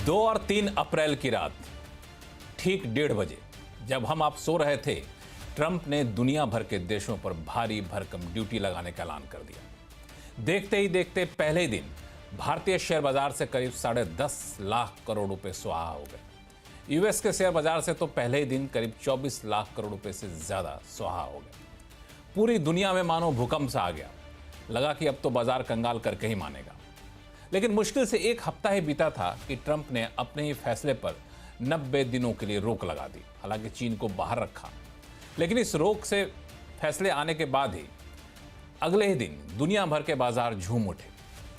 2 और 3 अप्रैल की रात ठीक 1:30 बजे जब हम आप सो रहे थे, ट्रंप ने दुनिया भर के देशों पर भारी भरकम ड्यूटी लगाने का ऐलान कर दिया। देखते ही देखते पहले ही दिन भारतीय शेयर बाजार से करीब 10.5 लाख करोड़ रुपए सुहा हो गए। यूएस के शेयर बाजार से तो पहले ही दिन करीब 24 लाख करोड़ रुपए से ज्यादा सुहा हो गए। पूरी दुनिया में मानो भूकंप सा आ गया। लगा कि अब तो बाजार कंगाल करके ही मानेगा। लेकिन मुश्किल से एक हफ्ता ही बीता था कि ट्रंप ने अपने ही फैसले पर 90 दिनों के लिए रोक लगा दी। हालांकि चीन को बाहर रखा, लेकिन इस रोक से फैसले आने के बाद ही अगले ही दिन दुनिया भर के बाजार झूम उठे।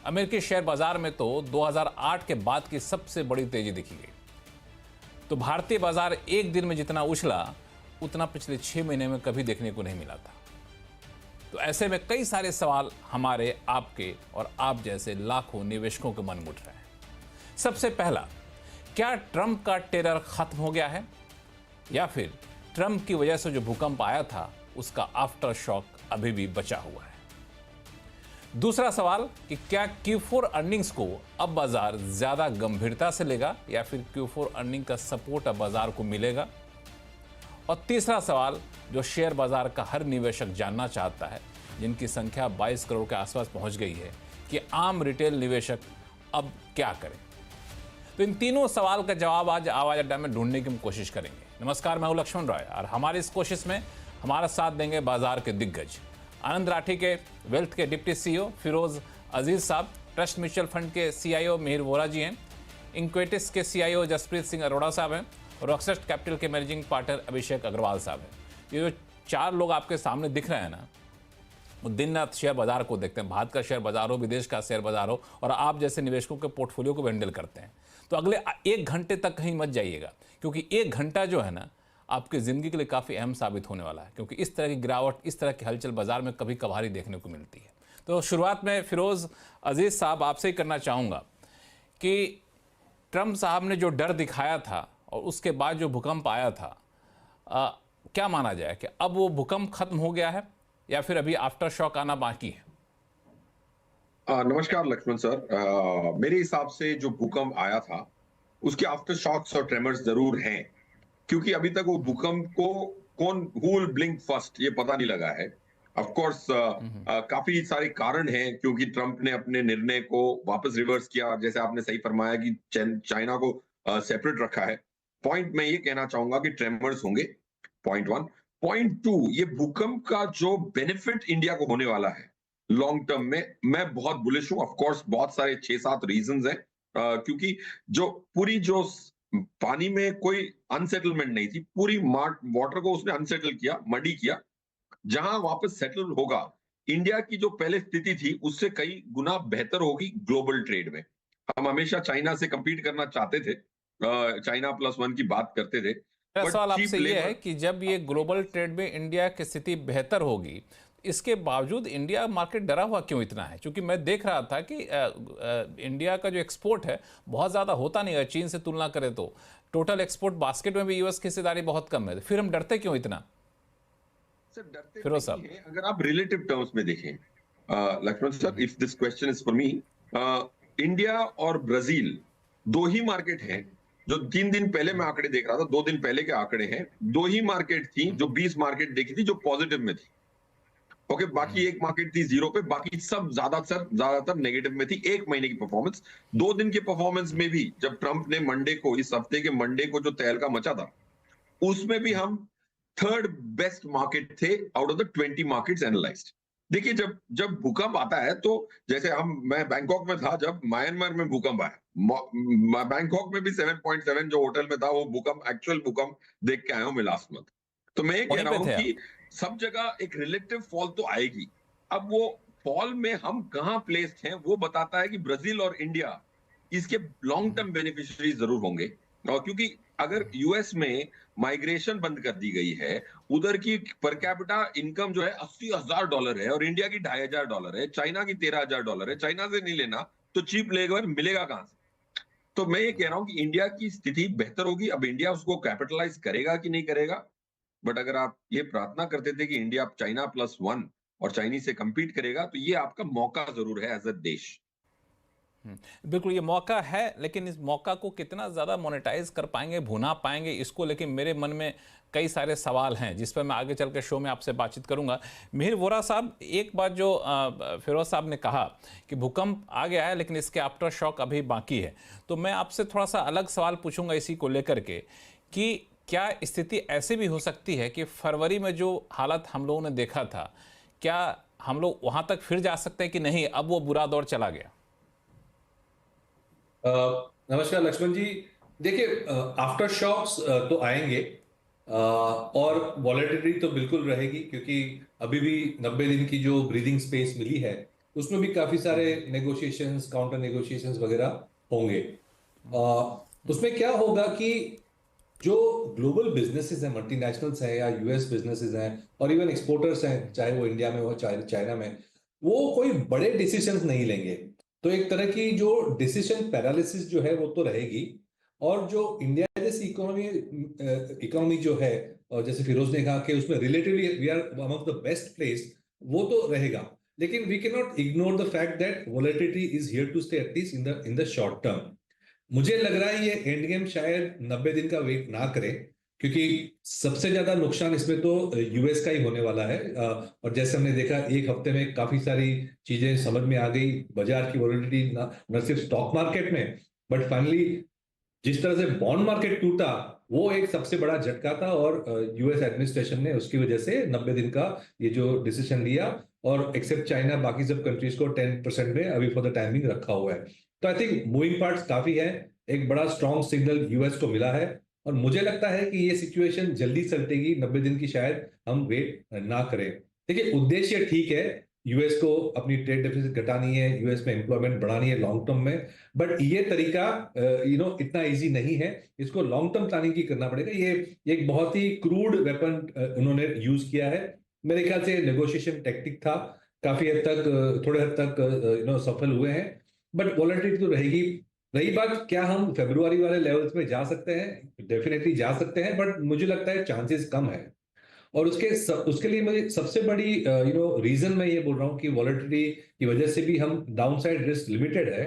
अमेरिकी शेयर बाजार में तो 2008 के बाद की सबसे बड़ी तेजी दिखी गई। तो भारतीय बाजार एक दिन में जितना उछला, उतना पिछले 6 महीने में कभी देखने को नहीं मिला था। तो ऐसे में कई सारे सवाल हमारे, आपके और आप जैसे लाखों निवेशकों के मन में उठ रहे हैं। सबसे पहला, क्या ट्रंप का टेरर खत्म हो गया है, या फिर ट्रंप की वजह से जो भूकंप आया था उसका आफ्टर शॉक अभी भी बचा हुआ है? दूसरा सवाल कि क्या Q4 अर्निंग्स को अब बाजार ज्यादा गंभीरता से लेगा, या फिर Q4 अर्निंग का सपोर्ट अब बाजार को मिलेगा? और तीसरा सवाल जो शेयर बाजार का हर निवेशक जानना चाहता है, जिनकी संख्या 22 करोड़ के आसपास पहुंच गई है, कि आम रिटेल निवेशक अब क्या करें। तो इन तीनों सवाल का जवाब आज आवाज अड्डा में ढूंढने की हम कोशिश करेंगे। नमस्कार, मैं हूं लक्ष्मण रॉय और हमारी इस कोशिश में हमारा साथ देंगे बाजार के दिग्गज। आनंद राठी के वेल्थ के डिप्टी सीईओ फिरोज अजीज साहब, ट्रस्ट म्यूचुअल फंड के सीआईओ मिहिर वोरा जी हैं, इंक्वेटिस के सीआईओ जसप्रीत सिंह अरोड़ा साहब हैं, और रॉकसेस्ट कैपिटल के मैनेजिंग पार्टनर अभिषेक अग्रवाल साहब हैं। ये जो 4 लोग आपके सामने दिख रहे हैं ना, वो दिन रात शेयर बाजार को देखते हैं। भारत का शेयर बाजार हो, विदेश का शेयर बाजार हो, और आप जैसे निवेशकों के पोर्टफोलियो को हैंडल करते हैं। तो अगले 1 घंटे तक कहीं मत जाइएगा, क्योंकि 1 घंटा जो है ना, आपकी ज़िंदगी के लिए काफ़ी अहम साबित होने वाला है। क्योंकि इस तरह की गिरावट, इस तरह की हलचल बाजार में कभी कभार ही देखने को मिलती है। तो शुरुआत में फिरोज अजीज साहब आपसे ही करना चाहूँगा कि ट्रंप साहब ने जो डर दिखाया था और उसके बाद जो भूकंप आया था, क्या माना जाए कि अब वो भूकंप खत्म हो गया है, या फिर अभी आफ्टर शॉक आना बाकी है? नमस्कार लक्ष्मण सर। मेरे हिसाब से जो भूकंप आया था उसके आफ्टर शॉक्स और ट्रेमर्स जरूर हैं, क्योंकि अभी तक वो भूकंप को हु विल ब्लिंक फर्स्ट ये पता नहीं लगा है। ऑफ कोर्स काफी सारे कारण हैं, क्योंकि ट्रंप ने अपने निर्णय को वापस रिवर्स किया, जैसे आपने सही फरमाया कि चाइना को सेपरेट रखा है। पॉइंट मैं ये कहना चाहूंगा कि ट्रेमर्स होंगे, पॉइंट 1। पॉइंट 2, ये भूकंप का जो बेनिफिट इंडिया को होने वाला है लॉन्ग टर्म में, मैं बहुत बुलिश हूं। ऑफ कोर्स बहुत सारे 6-7 रीजंस हैं, क्योंकि जो पूरी जो पानी में कोई अनसेटलमेंट नहीं थी, पूरी वाटर को उसने अनसेटल किया, मडी किया। जहां वापस सेटल होगा, इंडिया की जो पहले स्थिति थी उससे कई गुना बेहतर होगी ग्लोबल ट्रेड में। हम हमेशा चाइना से कंपीट करना चाहते थे, चाइना +1 की बात करते थे, मेरा बट सवाल चीप आपसे ये है लेबर। कि जब ये ग्लोबल ट्रेड में इंडिया की स्थिति बेहतर होगी, इसके बावजूद इंडिया मार्केट डरा हुआ क्यों इतना है? क्योंकि मैं देख रहा था कि इंडिया का जो एक्सपोर्ट है बहुत ज़्यादा होता नहीं है, चीन से तुलना करें तो टोटल एक्सपोर्ट बास्केट में भी यूएस की हिस्सेदारी बहुत कम है। फिर हम डरते क्यों इतना? सर डरते फिरोज नहीं साहब। है, अगर आप रिलेटिव टर्म्स में देखें Laxman sir, if this question is for me, India और ब्राजील 2 ही मार्केट हैं जो 3 दिन पहले मैं आंकड़े देख रहा था, 2 दिन पहले के आंकड़े हैं, 2 ही मार्केट थी जो 20 मार्केट देखी थी जो पॉजिटिव में थी। ओके, बाकी एक मार्केट थी जीरो पे, बाकी सब ज्यादातर नेगेटिव में थी। 1 महीने की परफॉर्मेंस, 2 दिन की परफॉर्मेंस में भी, जब ट्रंप ने मंडे को, इस हफ्ते के मंडे को जो तहलका मचा था, उसमें भी हम 3rd बेस्ट मार्केट थे out of the 20 markets analysed. देखिए, जब जब भूकंप आता है तो, जैसे मैं बैंकॉक में था जब म्यांमार में भूकंप आया, बैंकॉक में भी 7.7 जो होटल में था, वो भूकंप, एक्चुअल भूकंप देख के आया हूं मैं लास्ट मंथ। तो मैं ये कह वहीं रहा पे हूं थे कि आप? सब जगह एक रिलेटिव फॉल तो आएगी। अब वो फॉल में हम कहां प्लेस्ड हैं वो बताता है कि ब्राजील और इंडिया इसके लॉन्ग टर्म बेनिफिशियरी जरूर होंगे। और क्योंकि अगर यूएस में माइग्रेशन बंद कर दी गई है, उधर की पर कैपिटा इनकम जो है $80,000 है, और इंडिया की $2,500 है, चाइना की $13,000 है, चाइना से नहीं लेना तो चीप लेबर मिलेगा कहां से? तो मैं ये कह रहा हूं कि इंडिया की स्थिति बेहतर होगी। अब इंडिया उसको कैपिटलाइज करेगा कि नहीं करेगा, बट अगर आप ये प्रार्थना करते थे कि इंडिया चाइना +1 और चाइनीज से compete करेगा, तो ये आपका मौका जरूर है एज अ देश। बिल्कुल ये मौका है, लेकिन इस मौका को कितना ज़्यादा मोनेटाइज कर पाएंगे, भुना पाएंगे, इसको लेकिन मेरे मन में कई सारे सवाल हैं जिस पर मैं आगे चल के शो में आपसे बातचीत करूंगा। मिहिर वोरा साहब, एक बात जो फिरोज साहब ने कहा कि भूकंप आ गया है लेकिन इसके आफ्टर शॉक अभी बाकी है, तो मैं आपसे थोड़ा सा अलग सवाल पूछूंगा इसी को लेकर के कि क्या स्थिति ऐसी भी हो सकती है कि फरवरी में जो हालत हम लोगों ने देखा था, क्या हम लोग वहां तक फिर जा सकते हैं कि नहीं, अब वो बुरा दौर चला गया? नमस्कार लक्ष्मण जी। देखिए, आफ्टर शॉक्स तो आएंगे, और वॉलेटिलिटी तो बिल्कुल रहेगी, क्योंकि अभी भी 90 दिन की जो ब्रीदिंग स्पेस मिली है उसमें भी काफी सारे नेगोशिएशंस, काउंटर नेगोशिएशंस वगैरह होंगे। उसमें क्या होगा कि जो ग्लोबल बिजनेसेस हैं, मल्टीनेशनल्स हैं या यूएस बिजनेसेस हैं और इवन एक्सपोर्टर्स हैं, चाहे वो इंडिया में हो चाहे चाइना में, वो कोई बड़े डिसीजंस नहीं लेंगे। तो एक तरह की जो डिसीजन पैरालिसिस जो है वो तो रहेगी। और जो इंडिया जैसी इकोनॉमी जो है, और जैसे फिरोज ने कहा कि उसमें relatively we are among the best place, वो तो रहेगा। लेकिन we can not ignore the fact that volatility is here to stay at least in the short term. मुझे लग रहा है ये एंड गेम शायद 90 दिन का वेट ना करे, क्योंकि सबसे ज्यादा नुकसान इसमें तो यूएस का ही होने वाला है। और जैसे हमने देखा, एक हफ्ते में काफी सारी चीजें समझ में आ गई, बाजार की वॉलेटिलिटी न सिर्फ स्टॉक मार्केट में, बट फाइनली जिस तरह से बॉन्ड मार्केट टूटा, वो एक सबसे बड़ा झटका था। और यूएस एडमिनिस्ट्रेशन ने उसकी वजह से 90 दिन का ये जो डिसीजन लिया, और एक्सेप्ट चाइना बाकी सब कंट्रीज को 10% में अभी फॉर द टाइमिंग रखा हुआ है। तो आई थिंक मूविंग पार्ट्स काफी है। एक बड़ा स्ट्रॉन्ग सिग्नल यूएस को मिला है, और मुझे लगता है कि ये सिचुएशन जल्दी सलटेगी। 90 दिन की शायद हम वेट ना करें। देखिए, उद्देश्य ठीक है, यूएस को अपनी ट्रेड डेफिसिट घटानी है, यूएस में एम्प्लॉयमेंट बढ़ानी है लॉन्ग टर्म में, बट ये तरीका इतना इजी नहीं है। इसको लॉन्ग टर्म प्लानिंग की करना पड़ेगा। ये एक बहुत ही क्रूड वेपन उन्होंने यूज किया है। मेरे ख्याल से नेगोशिएशन टेक्टिक था, काफी हद तक, थोड़े हद तक सफल हुए हैं, बट वॉलेटिलिटी तो रहेगी। रही बात, क्या हम फरवरी वाले लेवल्स में जा सकते हैं? डेफिनेटली जा सकते हैं, बट मुझे लगता है चांसेस कम है। और उसके लिए मुझे सबसे बड़ी रीजन मैं ये बोल रहा हूँ कि वॉलेटिलिटी की वजह से भी हम डाउनसाइड रिस्क लिमिटेड है।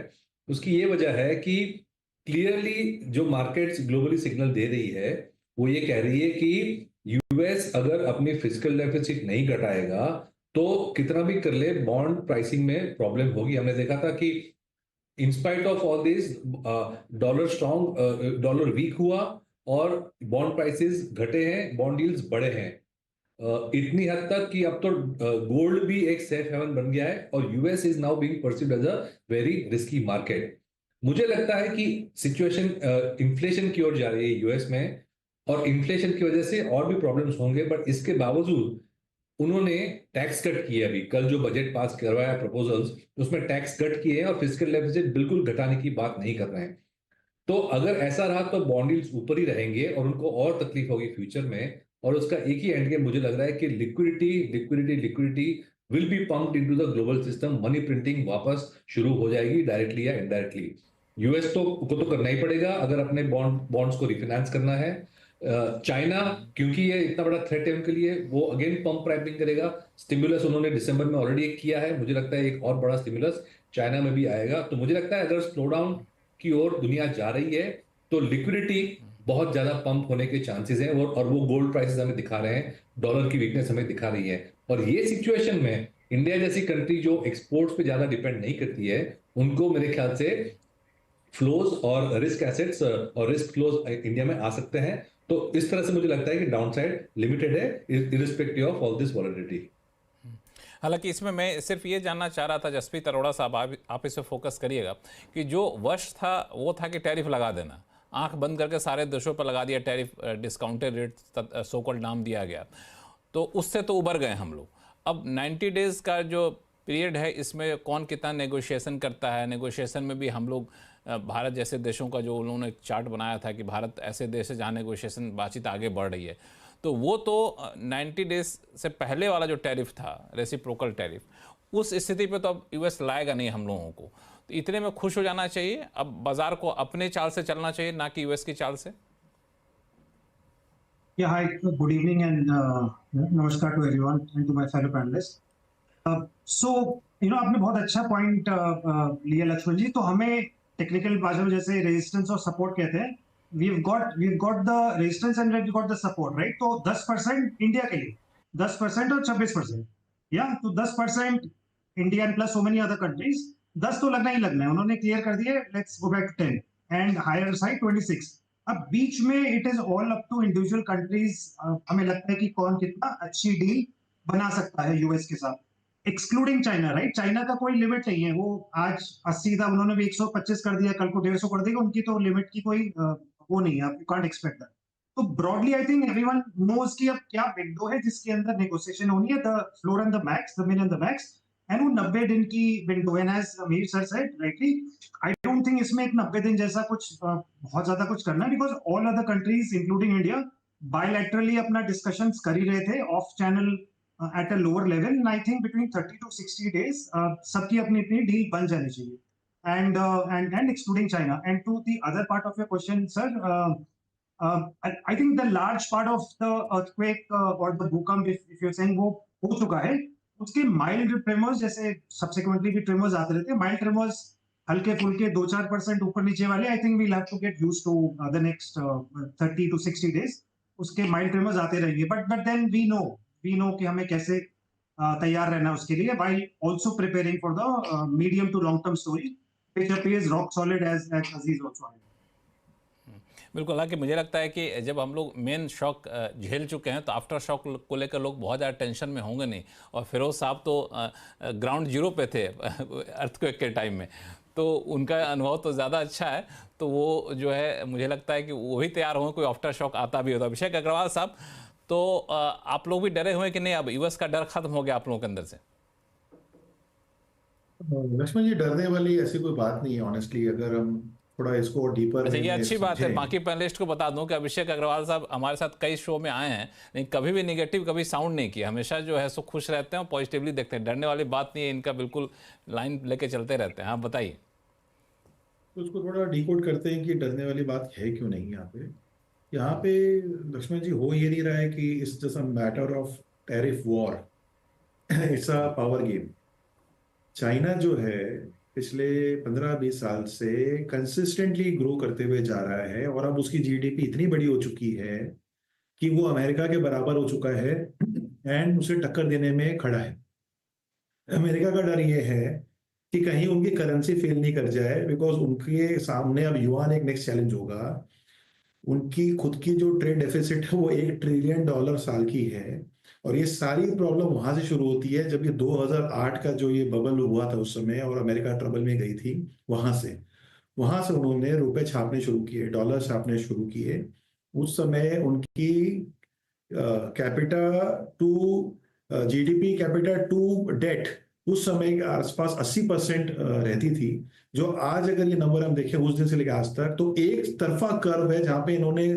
उसकी ये वजह है कि क्लियरली जो मार्केट्स ग्लोबली सिग्नल दे रही है, वो ये कह रही है कि यूएस अगर अपनी फिजिकल डेफिसिट नहीं घटाएगा तो कितना भी कर ले, बॉन्ड प्राइसिंग में प्रॉब्लम होगी। हमने देखा था कि in spite of all this, dollar weak हुआ और बॉन्ड प्राइसेस घटे हैं, बॉन्ड डील्स बढ़े हैं। इतनी हद तक कि अब तो गोल्ड भी एक सेफ हेवन बन गया है, और US is now being perceived as a very risky market. मुझे लगता है कि सिचुएशन इन्फ्लेशन की ओर जा रही है यूएस में, और इन्फ्लेशन की वजह से और भी प्रॉब्लम्स होंगे, बट इसके बावजूद उन्होंने टैक्स कट किए। अभी कल जो बजट पास करवाया प्रपोजल्स, उसमें टैक्स कट किए हैं और फिजिकल डेफिसिट बिल्कुल घटाने की बात नहीं कर रहे हैं। तो अगर ऐसा रहा तो बॉन्ड यील्ड्स ऊपर ही रहेंगे और उनको और तकलीफ होगी फ्यूचर में। और उसका एक ही एंड गेम मुझे लग रहा है कि liquidity liquidity liquidity will be pumped into the global system. Money printing वापस शुरू हो जाएगी, डायरेक्टली या इनडायरेक्टली। यूएस को तो करना ही पड़ेगा अगर अपने बॉन्ड्स को रिफाइनेंस करना है। चाइना, क्योंकि ये इतना बड़ा थ्रेट है उनके लिए, वो अगेन पंप प्राइसिंग करेगा। स्टिमुलस उन्होंने दिसंबर में ऑलरेडी एक किया है, मुझे लगता है एक और बड़ा स्टिमुलस चाइना में भी आएगा। तो मुझे लगता है अगर स्लो डाउन की ओर दुनिया जा रही है तो लिक्विडिटी बहुत ज्यादा पंप होने के चांसेस हैं। और वो गोल्ड प्राइसेस हमें दिखा रहे हैं, डॉलर की वीकनेस हमें दिखा रही है। और ये सिचुएशन में इंडिया जैसी कंट्री जो एक्सपोर्ट्स पे ज्यादा डिपेंड नहीं करती है, उनको मेरे ख्याल से फ्लोज और रिस्क एसेट्स और रिस्क फ्लोज इंडिया में आ सकते हैं। तो इस तरह से मुझे लगता है कि डाउनसाइड लिमिटेड है, irrespective of all this volatility. हालांकि इसमें मैं सिर्फ ये जानना चाह रहा था, जसप्रीत अरोड़ा साहब, आप इस पे फोकस करिएगा कि जो वश था वो था कि टैरिफ लगा देना, आंख बंद करके सारे देशों पर लगा दिया tariff, discounted rate so called नाम दिया गया। तो उससे तो उबर गए हम लोग। अब 90 डेज का जो पीरियड है, इसमें कौन कितना नेगोशिएशन करता है, नेगोशिएशन में भी हम लोग भारत जैसे देशों का जो उन्होंने चार्ट बनाया था कि भारत ऐसे देश है जहाँ नेगोशिएशन बातचीत आगे बढ़ रही है, तो वो तो 90 डेज से पहले वाला जो टैरिफ था, रेसिप्रोकल टैरिफ, उस स्थिति पे तो अब यूएस लाएगा नहीं हम लोगों को। तो इतने में खुश हो जाना चाहिए, अब बाजार को अपने चाल से चलना चाहिए, ना कि यूएस की चाल से। Yeah, hi, good evening and namaskar to everyone and to my fellow panelists. So आपने बहुत अच्छा पॉइंट लिया लक्ष्मण जी। तो हमें टेक्निकल भाषा में जैसे रेजिस्टेंस और सपोर्ट कहते हैं, we got the resistance and we got the support, right. तो 10% इंडिया के लिए, 10% और 26%, या तो 10% India plus so many other countries, 10 तो लगना ही लगना है, उन्होंने क्लियर कर दिए। Let's go back to 10 and higher side 26। अब बीच में it is all up to individual countries. हमें लगता है कि कौन कितना अच्छी डील बना सकता है यूएस के साथ, एक्सक्लूडिंग चाइना, राइट। चाइना का कोई लिमिट नहीं है, वो आज 80 था, उन्होंने भी 125 कर दिया, कल को 150 कर देगा, उनकी तो लिमिट की कोई वो नहीं है, आप यू कांट एक्सपेक्ट दैट। तो broadly I think everyone knows कि अब क्या विंडो है जिसके अंदर नेगोशिएशन होनी है, the floor and the max, the मिन एंड द मैक्स, एंड वो 90 दिन की विंडो है। एज अमीर sir said rightly, I don't think इसमें एक 90 दिन जैसा कुछ बहुत ज्यादा कुछ करना है, because all other countries including India bilaterally अपना डिस्कशंस कर ही रहे थे of channel at a lower level, and I think between 30 to 60 days सबकी अपनी अपनी डील बन जानी चाहिए, and excluding China. And to the other part of your question, sir, I think the large part of the earthquake or the भूकंप, if you're saying, वो हो चुका है। उसके माइल्ड ट्रेमर्स, जैसे सब्सिक्वेंटली भी ट्रेमर्स आते रहते हैं, माइल्ड ट्रेमर्स हल्के फुल्के 2-4% ऊपर नीचे वाले, I think we'll have to get used to the next 30 to 60 days। उसके माइल्ड ट्रेमर्स आते रहेंगे, बट देन वी नो कि हमें कैसे तैयार रहना उसके लिए, while also preparing for the medium to long term story which appears rock solid as Aziz also had। बिल्कुल, हालांकि मुझे लगता है कि जब हम लोग मेन शॉक झेल चुके हैं तो आफ्टर शॉक को लेकर लोग बहुत ज़्यादा टेंशन में होंगे नहीं। और फिरोज साहब तो ग्राउंड जीरो पे थे अर्थक्वेक के टाइम में, तो उनका अनुभव तो ज़्यादा अच्छा है, तो वो जो है मुझे लगता है कि वो भी तैयार होंगे कोई आफ्टर शॉक आता भी होता। अभिषेक अग्रवाल साहब, तो आप लोग भी डरे हुए कि नहीं, अब यूएस का डर खत्म हो गया आप लोगों के अंदर से? लक्ष्मण जी, डरने वाली ऐसी कोई बात नहीं है ऑनेस्टली, अगर हम थोड़ा इसको डीपर अच्छा, ये में अच्छी बात है। समझें। बाकी पैनलिस्ट को बता दूं कि अभिषेक अग्रवाल साहब हमारे साथ कई शो में आए हैं, लेकिन कभी भी निगेटिव कभी साउंड नहीं किया, हमेशा जो है सो खुश रहते हैं और पॉजिटिवली देखते हैं। डरने वाली बात नहीं है इनका, बिल्कुल लाइन लेके चलते रहते हैं। आप बताइए। तो उसको थोड़ा डिकोड करते हैं कि डरने वाली बात है क्यों नहीं। यहाँ पे लक्ष्मण जी, हो ये नहीं रहा है कि it's just a matter of tariff war, it's a power game. China जो है पिछले 15-20 साल से कंसिस्टेंटली ग्रो करते हुए जा रहा है, और अब उसकी जीडीपी इतनी बड़ी हो चुकी है कि वो अमेरिका के बराबर हो चुका है एंड उसे टक्कर देने में खड़ा है। अमेरिका का डर ये है कि कहीं उनकी करेंसी फेल नहीं कर जाए, बिकॉज उनके सामने अब युआन एक नेक्स्ट चैलेंज होगा। उनकी खुद की जो ट्रेड डेफिसिट है वो $1 ट्रिलियन साल की है, और ये सारी प्रॉब्लम वहां से शुरू होती है जब ये 2008 का जो ये बबल हुआ था उस समय, और अमेरिका ट्रबल में गई थी। वहां से उन्होंने रुपए छापने शुरू किए, डॉलर छापने शुरू किए। उस समय उनकी capita to GDP, capita to date उस समय के आसपास 80% रहती थी, जो आज अगर ये नंबर हम देखें उस दिन से लेकर आज तक, तो एक तरफा कर्व है जहां पे इन्होंने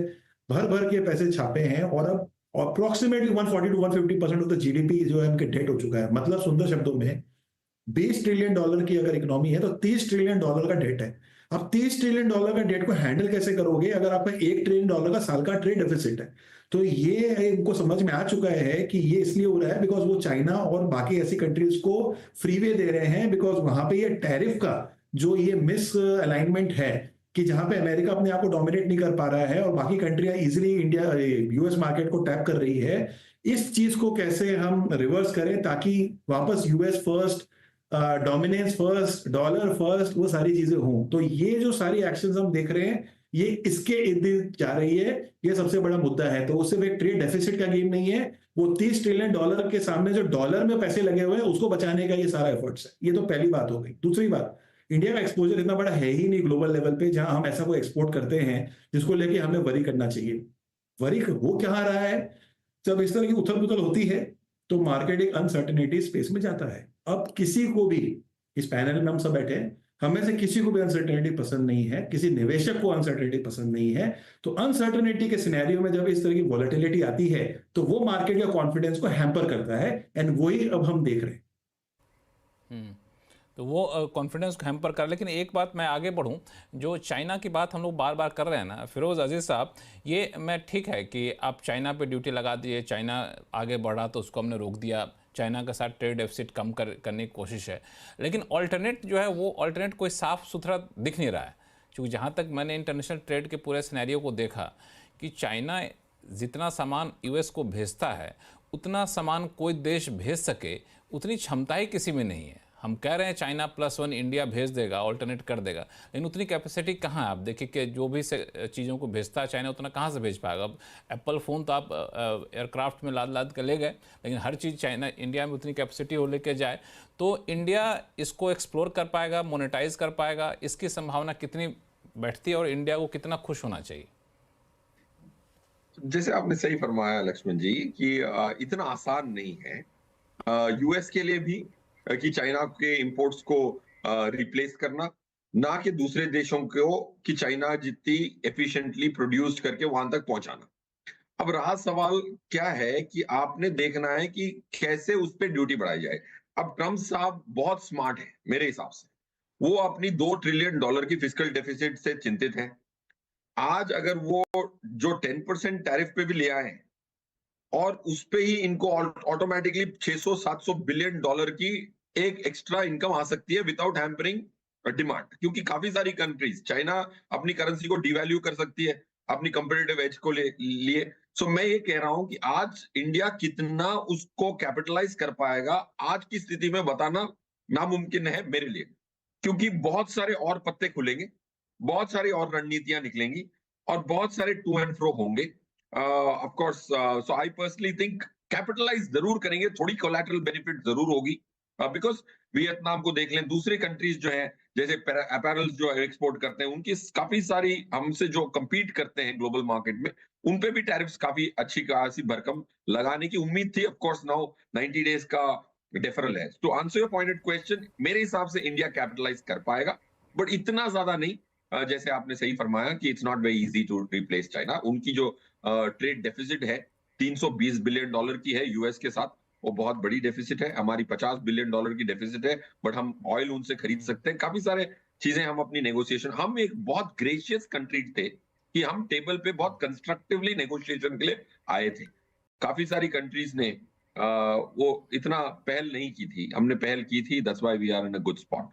भर भर के पैसे छापे हैं, और अब approximately 140 to 150% of the GDP जो है उनके डेट हो चुका है। मतलब सुंदर शब्दों में, $20 ट्रिलियन की अगर इकोनॉमी है तो $30 ट्रिलियन का डेट है। अब $30 ट्रिलियन का डेट को हैंडल कैसे करोगे अगर आपका $1 ट्रिलियन का साल का ट्रेड डेफिसिट है? तो ये इनको समझ में आ चुका है कि ये इसलिए हो रहा है बिकॉज वो चाइना और बाकी ऐसी कंट्रीज को फ्रीवे दे रहे हैं, बिकॉज वहां पे ये टैरिफ का जो ये मिस अलाइनमेंट है कि जहां पे अमेरिका अपने आप को डोमिनेट नहीं कर पा रहा है और बाकी कंट्रियां इजिली इंडिया यूएस मार्केट को टैप कर रही है, इस चीज को कैसे हम रिवर्स करें ताकि वापस US first, dominance first, dollar first, वो सारी चीजें हों। तो ये जो सारी एक्शंस हम देख रहे हैं ये इसके इर्द गिर्द जा रही है, ये सबसे बड़ा मुद्दा है। तो उससे एक ट्रेड डेफिसिट का गेम नहीं है, वो $30 ट्रिलियन के सामने जो डॉलर में पैसे लगे हुए हैं उसको बचाने का ये सारा एफर्ट्स है। ये तो पहली बात हो गई। दूसरी बात, इंडिया का एक्सपोजर इतना बड़ा है ही नहीं ग्लोबल लेवल पे जहां हम ऐसा कोई एक्सपोर्ट करते हैं जिसको लेके हमें वरी करना चाहिए। वरी हो क्या रहा है, जब इस तरह की उथल पुथल होती है तो मार्केट एक अनसर्टेनिटी स्पेस में जाता है। अब किसी को भी, इस पैनल में हम सब बैठे हैं, हमें से किसी को भी अनसर्टेनिटी पसंद नहीं है, किसी निवेशक को अनसर्टेनिटी पसंद नहीं है। तो अनसर्टेनिटी के सिनेरियो में जब इस तरह की वॉलेटिलिटी आती है तो वो मार्केट का कॉन्फिडेंस को हैम्पर करता है, एंड वही अब हम देख रहे हैं। तो वो कॉन्फिडेंस को हैम्पर कर। लेकिन एक बात मैं आगे बढ़ूं, जो चाइना की बात हम लोग बार बार कर रहे हैं ना फिरोज अजीज साहब, ये मैं ठीक है कि आप चाइना पे ड्यूटी लगा दिए, चाइना आगे बढ़ा तो उसको हमने रोक दिया, चाइना के साथ ट्रेड डेफिसिट कम करने की कोशिश है, लेकिन ऑल्टरनेट जो है वो ऑल्टरनेट कोई साफ सुथरा दिख नहीं रहा है। क्योंकि जहाँ तक मैंने इंटरनेशनल ट्रेड के पूरे सिनेरियो को देखा कि चाइना जितना सामान यूएस को भेजता है उतना सामान कोई देश भेज सके उतनी क्षमता ही किसी में नहीं है। हम कह रहे हैं चाइना +1 इंडिया भेज देगा, ऑल्टरनेट कर देगा, लेकिन उतनी कैपेसिटी कहाँ है? आप देखिए कि जो भी चीज़ों को भेजता है चाइना उतना कहाँ से भेज पाएगा? अब एप्पल फ़ोन तो आप एयरक्राफ्ट में लाद लाद कर ले गए, लेकिन हर चीज़ चाइना इंडिया में उतनी कैपेसिटी हो लेके जाए तो इंडिया इसको एक्सप्लोर कर पाएगा, मोनेटाइज कर पाएगा? इसकी संभावना कितनी बैठती है और इंडिया को कितना खुश होना चाहिए? जैसे आपने सही फरमाया लक्ष्मण जी कि इतना आसान नहीं है यूएस के लिए भी कि चाइना के इंपोर्ट्स को रिप्लेस करना, ना कि दूसरे देशों को कि चाइना जितनी एफिशिएंटली प्रोड्यूस करके वहां तक पहुंचाना। अब रहा सवाल क्या है कि आपने देखना है कि कैसे उस पर ड्यूटी बढ़ाई जाए। अब ट्रम्प साहब बहुत स्मार्ट है मेरे हिसाब से, वो अपनी $2 ट्रिलियन की फिस्कल डेफिसिट से चिंतित है। आज अगर वो जो 10% टैरिफ पे भी ले आए और उस पे ही इनको ऑटोमेटिकली $600-700 बिलियन की एक एक्स्ट्रा इनकम आ सकती है विदाउट हैम्परिंग डिमांड, क्योंकि काफी सारी कंट्रीज, चाइना अपनी करेंसी को डिवैल्यू कर सकती है अपनी कंपेटिटिव एज को लिए। सो मैं ये कह रहा हूं कि आज इंडिया कितना उसको कैपिटलाइज कर पाएगा आज की स्थिति में बताना नामुमकिन है मेरे लिए, क्योंकि बहुत सारे और पत्ते खुलेंगे, बहुत सारी और रणनीतियां निकलेंगी और बहुत सारे टू एंड फ्रो होंगे। Of course so I personally think capitalize जरूर करेंगे, थोड़ी कोलैटरल बेनिफिट जरूर होगी, बिकॉज वियतनाम को देख लें, दूसरे कंट्रीज जो है जैसे अपैरल्स जो एक्सपोर्ट करते हैं उनकी काफी सारी हमसे जो compete करते हैं ग्लोबल मार्केट में, उन पे भी टैरिफ्स काफी अच्छी खासी भरकम लगाने की उम्मीद थी। ऑफ कोर्स नाउ 90 डेज का डेफरल है। To answer your pointed question, मेरे हिसाब से इंडिया कैपिटलाइज कर पाएगा, बट इतना ज्यादा नहीं। जैसे आपने सही फरमाया कि it's not very easy to replace China. उनकी जो ट्रेड डेफिसिट है $320 बिलियन की है यूएस के साथ, वो बहुत बड़ी डेफिसिट है। हमारी $50 बिलियन की डेफिसिट है, बट हम ऑयल उनसे खरीद सकते हैं, काफी सारे चीजें हम अपनी नेगोशिएशन, हम एक बहुत ग्रेशियस कंट्री थे कि हम टेबल पे बहुत कंस्ट्रक्टिवली नेगोशिएशन के लिए आए थे। काफी सारी कंट्रीज ने वो इतना पहल नहीं की थी, हमने पहल की थी। That's why we are in a good spot.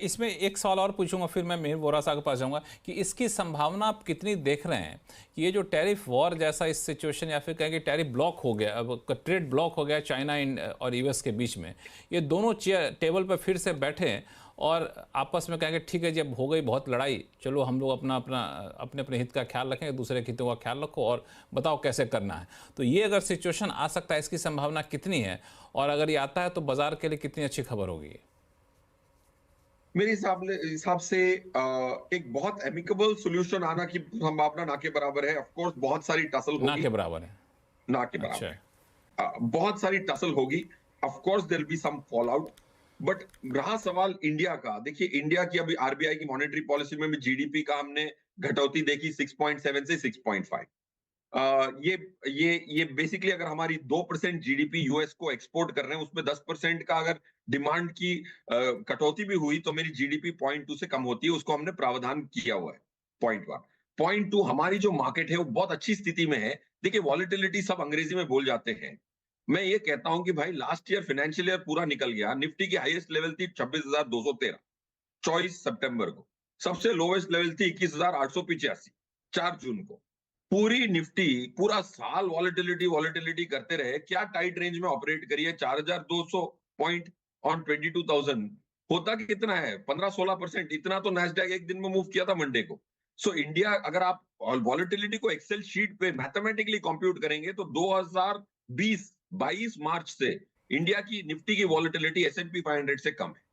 इसमें एक सवाल और पूछूंगा, फिर मैं मेहर वोरा साहब के पास जाऊंगा कि इसकी संभावना आप कितनी देख रहे हैं कि ये जो टैरिफ वॉर जैसा इस सिचुएशन, या फिर कहें कि टैरिफ ब्लॉक हो गया, अब ट्रेड ब्लॉक हो गया चाइना और यूएस के बीच में, ये दोनों चेयर टेबल पर फिर से बैठे और आपस में कहेंगे ठीक है जब हो गई बहुत लड़ाई, चलो हम लोग अपने हित का ख्याल रखेंगे, दूसरे के हितों का ख्याल रखो और बताओ कैसे करना है। तो ये अगर सिचुएशन आ सकता है, इसकी संभावना कितनी है, और अगर ये आता है तो बाजार के लिए कितनी अच्छी खबर होगी? मेरे हिसाब से एक बहुत एमिकेबल सॉल्यूशन आना की संभावना ना के बराबर है। ऑफ कोर्स बहुत सारी टसल होगी, ना के बराबर है, ना के बराबर है। बहुत सारी टसल होगी, of course there will be some fall out, but रहा सवाल इंडिया का। देखिए इंडिया की अभी आरबीआई की मॉनेटरी पॉलिसी में भी जीडीपी का हमने घटौती देखी 6.7 से 6.5। ये बेसिकली अगर हमारी 2% जीडीपी यूएस को एक्सपोर्ट कर रहे हैं, उसमें 10% का अगर डिमांड की कटौती भी हुई तो मेरी जीडीपी 0.2 से कम होती है, उसको हमने प्रावधान किया हुआ है। पॉइंट 1। पॉइंट 2, हमारी जो मार्केट है वो बहुत अच्छी स्थिति में है। देखिए वॉलेटिलिटी सब अंग्रेजी में बोल जाते हैं, मैं ये कहता हूं कि भाई लास्ट ईयर फाइनेंशियल ईयर पूरा निकल गया, निफ्टी की हाईएस्ट लेवल थी 26,213 24 सितंबर को, सबसे लोवेस्ट लेवल थी 21,885 4 जून को। पूरी निफ्टी पूरा साल वॉलेटिलिटी करते रहे, क्या टाइट रेंज में ऑपरेट करिए, 4,200 पॉइंट ऑन 22,000, होता कि कितना है 15-16%। इतना तो नैस्डैक एक दिन में मूव किया था मंडे को। सो इंडिया अगर आप वॉलेटिलिटी को एक्सेल शीट पे मैथमेटिकली कंप्यूट करेंगे तो 2022 मार्च से इंडिया की निफ्टी की वॉलेटिलिटी S&P 500 से कम है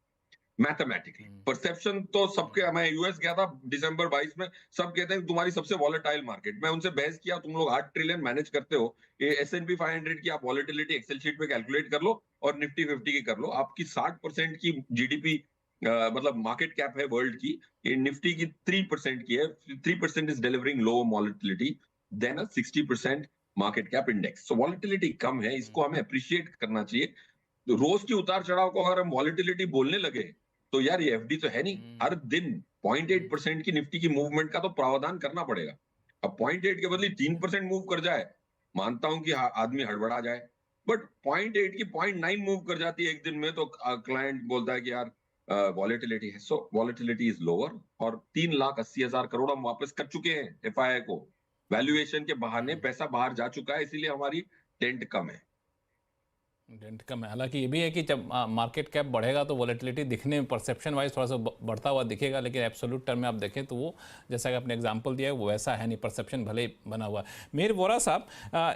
मैथमेटिकली। परसेप्शन तो सबके, मैं यूएस गया था दिसंबर 22 में, सब कहते हैं तुम्हारी सबसे वॉलेटाइल मार्केट। मैं उनसे बहस किया, तुम लोग 8 ट्रिलियन मैनेज करते हो, ये S&P 500 की आप वॉलेटिलिटी एक्सेल शीट पे कैलकुलेट कर लो और निफ्टी 50 की कर लो, आपकी 60% की जीडीपी मतलब मार्केट कैप है वर्ल्ड की, ये निफ्टी की 3% की है। 3% is delivering low volatility than a 60% market cap index. So volatility कम है, इसको हमें अप्रिशिएट करना चाहिए। रोज की उतार चढ़ाव को अगर हम वॉलेटिलिटी बोलने लगे तो यार ये एफडी तो है नहीं, हर दिन 0.8% की निफ्टी की मूवमेंट का तो प्रावधान करना पड़ेगा। अब 0.8 के बदले 3% मूव कर जाए, मानता हूं कि आदमी हड़बड़ा जाए, बट 0.8 की 0.9 मूव कर जाती है एक दिन में, तो क्लाइंट बोलता है कि यार वॉलेटिलिटी है। सो वॉलेटिलिटी इज लोअर, और 3,80,000 करोड़ हम वापस कर चुके हैं एफआईआई को। वैल्यूएशन के बहाने पैसा बाहर जा चुका है, इसीलिए हमारी टेंट कम है। डेंट कम है। हालांकि ये भी है कि जब मार्केट कैप बढ़ेगा तो वॉलेटिलिटी दिखने में परसेप्शन वाइज थोड़ा सा बढ़ता हुआ दिखेगा, लेकिन एब्सोल्यूट टर्म में आप देखें तो वो जैसा कि आपने एग्जांपल दिया है वो वैसा है नहीं, परसेप्शन भले ही बना हुआ है। मीर वोरा साहब,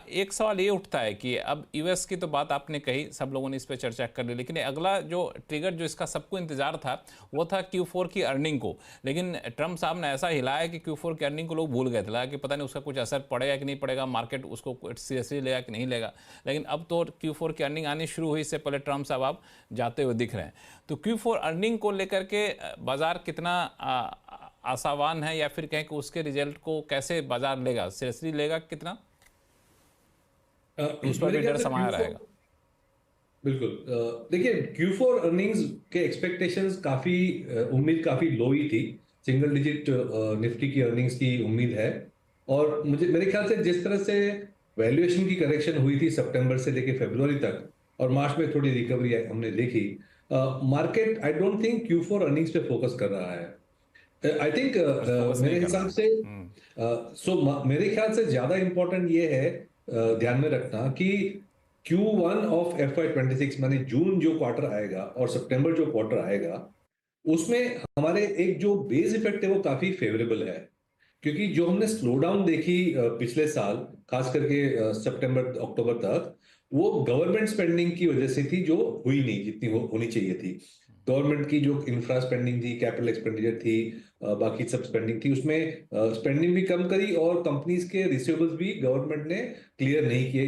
एक सवाल ये उठता है कि अब यूएस की तो बात आपने कही, सब लोगों ने इस पर चर्चा कर ली, लेकिन अगला जो ट्रिगर जो इसका सबको इंतजार था वो था Q4 की अर्निंग को। लेकिन ट्रंप साहब ने ऐसा हिलाया कि Q4 की अर्निंग को लोग भूल गए थे, लगा कि पता नहीं उसका कुछ असर पड़ेगा कि नहीं पड़ेगा, मार्केट उसको सीरियसली लेगा कि नहीं लेगा। लेकिन अब तो Q4 की अर्निंग आनी शुरू हुई, इससे पहले ट्रंप साहब आप जाते हुए दिख रहे हैं। तो Q4 अर्निंग को लेकर के बाजार कितना आशावान है, या फिर कहें कि उसके रिजल्ट को कैसे बाजार लेगा, सीरियसली लेगा कितना, उस पर भी डर समाया रहेगा? बिल्कुल। देखिए, Q4 अर्निंग्स के एक्सपेक्टेशंस काफी उम्मीद काफी लो ही थी। सिंगल डिजिट निफ्टी की अर्निंग्स की उम्मीद है, और मेरे ख्याल से जिस तरह से वैल्यूएशन की करेक्शन हुई थी सितंबर से लेके फरवरी तक, और मार्च में थोड़ी रिकवरी हमने देखी, market I don't think Q4 earnings पे फोकस कर रहा है। आई थिंक मेरे हिसाब से मेरे ख्याल से ज्यादा इंपॉर्टेंट ये है ध्यान में रखना कि Q1 ऑफ FY26 माने जून जो क्वार्टर आएगा और सितंबर जो क्वार्टर आएगा, उसमें हमारे एक जो बेस इफेक्ट है वो काफी फेवरेबल है। क्योंकि जो हमने स्लो डाउन देखी पिछले साल, खास करके सितंबर अक्टूबर तक, वो गवर्नमेंट स्पेंडिंग की वजह से थी, जो हुई नहीं जितनी वो होनी चाहिए थी। गवर्नमेंट की जो इंफ्रा स्पेंडिंग थी, कैपिटल एक्सपेंडिचर थी, बाकी सब स्पेंडिंग थी, उसमें स्पेंडिंग भी कम करी, और कंपनीज के रिसीवेबल्स भी गवर्नमेंट ने क्लियर नहीं किए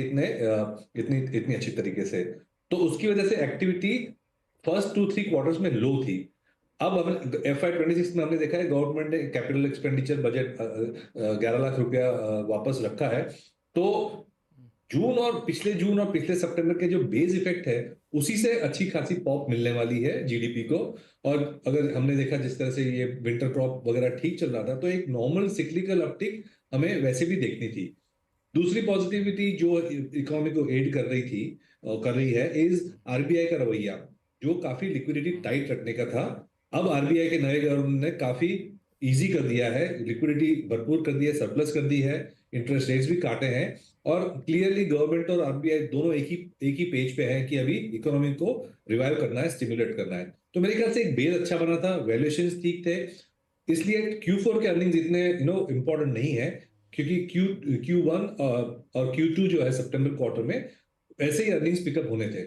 इतनी इतनी अच्छी तरीके से। तो उसकी वजह से एक्टिविटी फर्स्ट 2-3 क्वार्टर्स में लो थी। अब FY26 में हमने देखा है गवर्नमेंट ने कैपिटल एक्सपेंडिचर बजट 11 लाख रुपया वापस रखा है। तो जून और पिछले सितंबर के जो बेस इफेक्ट है, उसी से अच्छी खासी पॉप मिलने वाली है जीडीपी को। और अगर हमने देखा जिस तरह से ये विंटर क्रॉप वगैरह ठीक चल रहा था, तो एक नॉर्मल सिक्लिकल अपटिक हमें वैसे भी देखनी थी। दूसरी पॉजिटिविटी जो इकोनॉमी को एड कर रही है इज आरबीआई का रवैया, जो काफी लिक्विडिटी टाइट रखने का था। अब आरबीआई के नए गवर्नर ने काफी इजी कर दिया है, लिक्विडिटी भरपूर कर दी है, सरप्लस कर दी है, इंटरेस्ट रेट्स भी काटे हैं, और क्लियरली गवर्नमेंट और आरबीआई दोनों एक ही पेज पे हैं कि अभी इकोनॉमी को रिवाइव करना है, स्टिमुलेट करना है। तो मेरे ख्याल से एक बेस अच्छा बना था, वैल्यूएशंस ठीक थे, इसलिए Q4 के अर्निंग्स इतने इंपॉर्टेंट नहीं है, क्योंकि Q1 और Q2 जो है सितंबर क्वार्टर में वैसे ही अर्निंग्स पिकअप होने थे।